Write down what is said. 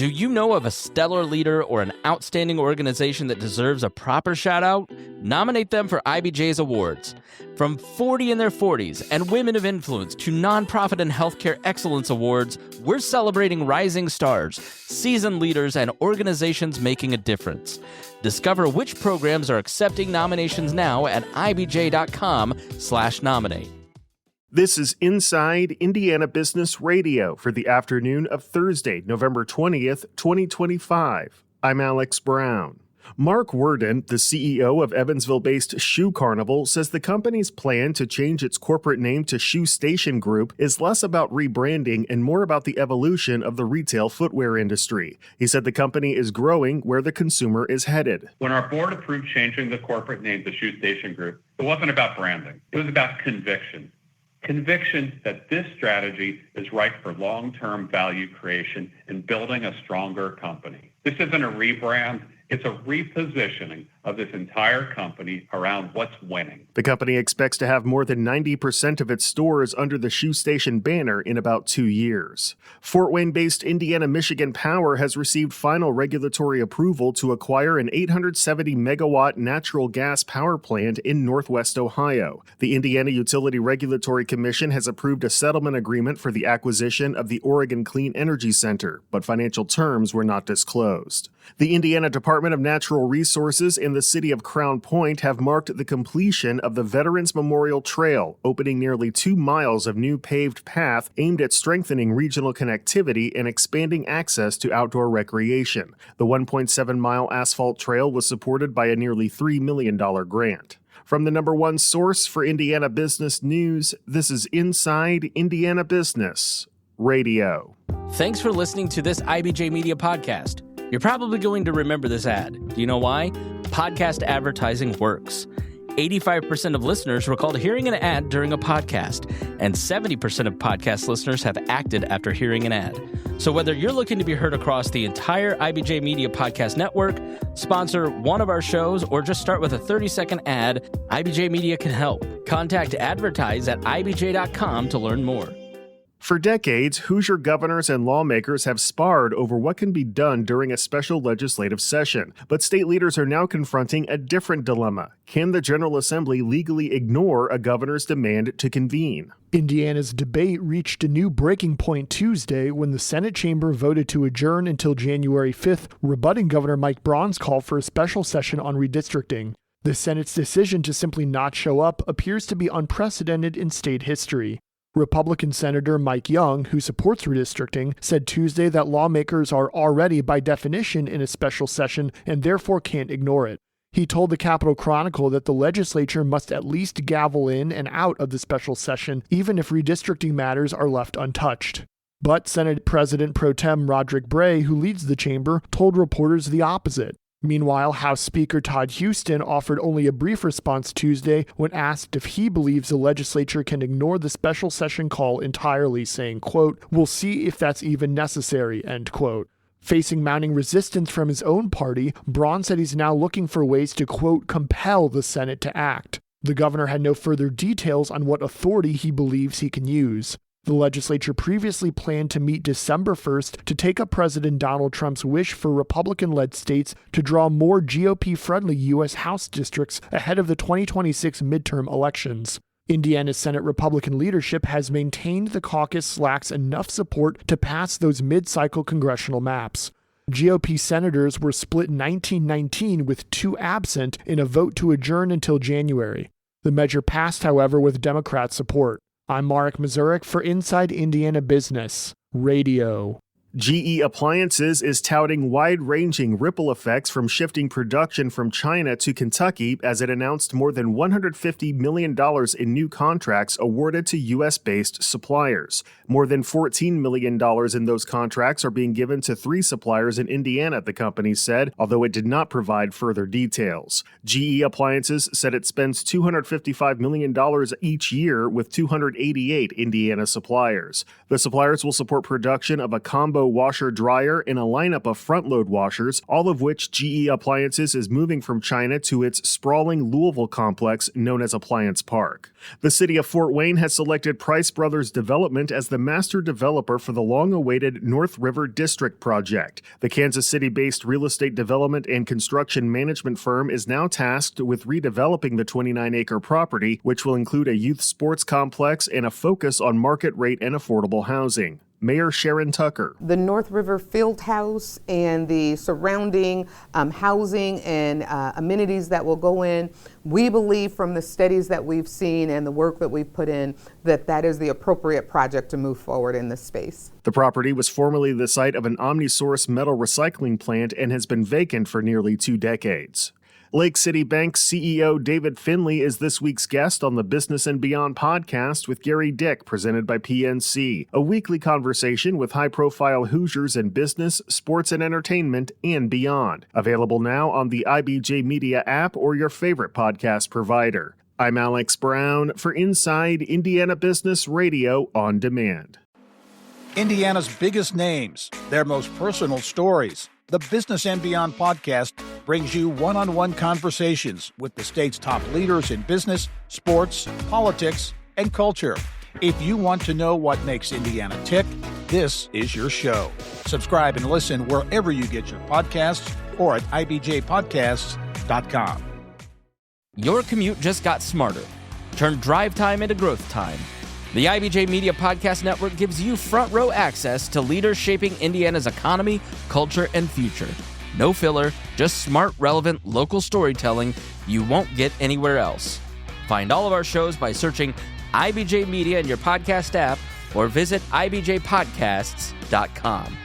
Do you know of a stellar leader or an outstanding organization that deserves a proper shout-out? Nominate them for IBJ's awards. From 40 in their 40s and Women of Influence to Nonprofit and Healthcare Excellence Awards, we're celebrating rising stars, seasoned leaders, and organizations making a difference. Discover which programs are accepting nominations now at ibj.com/nominate. This is Inside Indiana Business Radio for the afternoon of Thursday, November 20th, 2025. I'm Alex Brown. Mark Worden, the CEO of Evansville-based Shoe Carnival, says the company's plan to change its corporate name to Shoe Station Group is less about rebranding and more about the evolution of the retail footwear industry. He said the company is growing where the consumer is headed. When our board approved changing the corporate name to Shoe Station Group, it wasn't about branding. It was about conviction. Conviction that this strategy is right for long-term value creation and building a stronger company. This isn't a rebrand. It's a repositioning of this entire company around what's winning. The company expects to have more than 90% of its stores under the Shoe Station banner in about 2 years. Fort Wayne-based Indiana-Michigan Power has received final regulatory approval to acquire an 870-megawatt natural gas power plant in northwest Ohio. The Indiana Utility Regulatory Commission has approved a settlement agreement for the acquisition of the Oregon Clean Energy Center, but financial terms were not disclosed. The Indiana Department of Natural Resources and the city of Crown Point have marked the completion of the Veterans Memorial Trail, opening nearly 2 miles of new paved path aimed at strengthening regional connectivity and expanding access to outdoor recreation. The 1.7-mile asphalt trail was supported by a nearly $3 million grant. From the number one source for Indiana business news, this is Inside Indiana Business Radio. Thanks for listening to this IBJ Media podcast. You're probably going to remember this ad. Do you know why? Podcast advertising works. 85% of listeners recalled hearing an ad during a podcast, and 70% of podcast listeners have acted after hearing an ad. So whether you're looking to be heard across the entire IBJ Media Podcast Network, sponsor one of our shows, or just start with a 30-second ad, IBJ Media can help. Contact advertise at ibj.com to learn more. For decades, Hoosier governors and lawmakers have sparred over what can be done during a special legislative session. But state leaders are now confronting a different dilemma. Can the General Assembly legally ignore a governor's demand to convene? Indiana's debate reached a new breaking point Tuesday when the Senate chamber voted to adjourn until January 5th, rebutting Governor Mike Braun's call for a special session on redistricting. The Senate's decision to simply not show up appears to be unprecedented in state history. Republican Senator Mike Young, who supports redistricting, said Tuesday that lawmakers are already by definition in a special session and therefore can't ignore it. He told the Capitol Chronicle that the legislature must at least gavel in and out of the special session, even if redistricting matters are left untouched. But Senate President Pro Tem Roderick Bray, who leads the chamber, told reporters the opposite. Meanwhile, House Speaker Todd Houston offered only a brief response Tuesday when asked if he believes the legislature can ignore the special session call entirely, saying, quote, "We'll see if that's even necessary," end quote. Facing mounting resistance from his own party, Braun said he's now looking for ways to, quote, compel the Senate to act. The governor had no further details on what authority he believes he can use. The legislature previously planned to meet December 1st to take up President Donald Trump's wish for Republican-led states to draw more GOP-friendly U.S. House districts ahead of the 2026 midterm elections. Indiana's Senate Republican leadership has maintained the caucus lacks enough support to pass those mid-cycle congressional maps. GOP senators were split 19-19 with 2 absent in a vote to adjourn until January. The measure passed, however, with Democrat support. I'm Marek Mazurek for Inside Indiana Business Radio. GE Appliances is touting wide-ranging ripple effects from shifting production from China to Kentucky as it announced more than $150 million in new contracts awarded to U.S.-based suppliers. More than $14 million in those contracts are being given to 3 suppliers in Indiana, the company said, although it did not provide further details. GE Appliances said it spends $255 million each year with 288 Indiana suppliers. The suppliers will support production of a combo combo washer-dryer, and a lineup of front-load washers, all of which GE Appliances is moving from China to its sprawling Louisville complex known as Appliance Park. The city of Fort Wayne has selected Price Brothers Development as the master developer for the long-awaited North River District project. The Kansas City-based real estate development and construction management firm is now tasked with redeveloping the 29-acre property, which will include a youth sports complex and a focus on market rate and affordable housing. Mayor Sharon Tucker. The North River Field House and the surrounding housing and amenities that will go in, we believe from the studies that we've seen and the work that we've put in that that is the appropriate project to move forward in this space. The property was formerly the site of an OmniSource metal recycling plant and has been vacant for nearly 2 decades. Lake City Bank CEO David Finley is this week's guest on the Business and Beyond podcast with Gary Dick, presented by PNC, a weekly conversation with high-profile Hoosiers in business, sports, and entertainment, and beyond. Available now on the IBJ Media app or your favorite podcast provider. I'm Alex Brown for Inside Indiana Business Radio on Demand. Indiana's biggest names, their most personal stories. The Business and Beyond podcast brings you one-on-one conversations with the state's top leaders in business, sports, politics, and culture. If you want to know what makes Indiana tick, this is your show. Subscribe and listen wherever you get your podcasts or at ibjpodcasts.com. Your commute just got smarter. Turn drive time into growth time. The IBJ Media Podcast Network gives you front row access to leaders shaping Indiana's economy, culture, and future. No filler, just smart, relevant, local storytelling you won't get anywhere else. Find all of our shows by searching IBJ Media in your podcast app or visit ibjpodcasts.com.